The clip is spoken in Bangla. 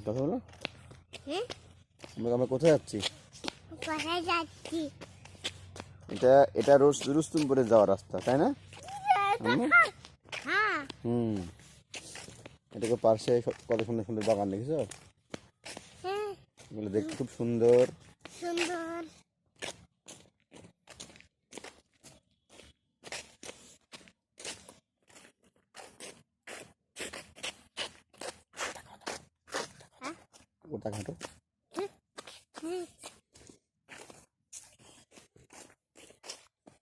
কথা বলো। হ্যাঁ আমরা কোথায় যাচ্ছি? কোথায় যাচ্ছি? এটা এটা রুস্তুমপুরে যাওয়ার রাস্তা, তাই না? হ্যাঁ এটাকে পাশে কত সুন্দর সুন্দর বাগান দেখেছো? হ্যাঁ এগুলো দেখতে খুব সুন্দর। সুন্দর। ওটা ঘাটো।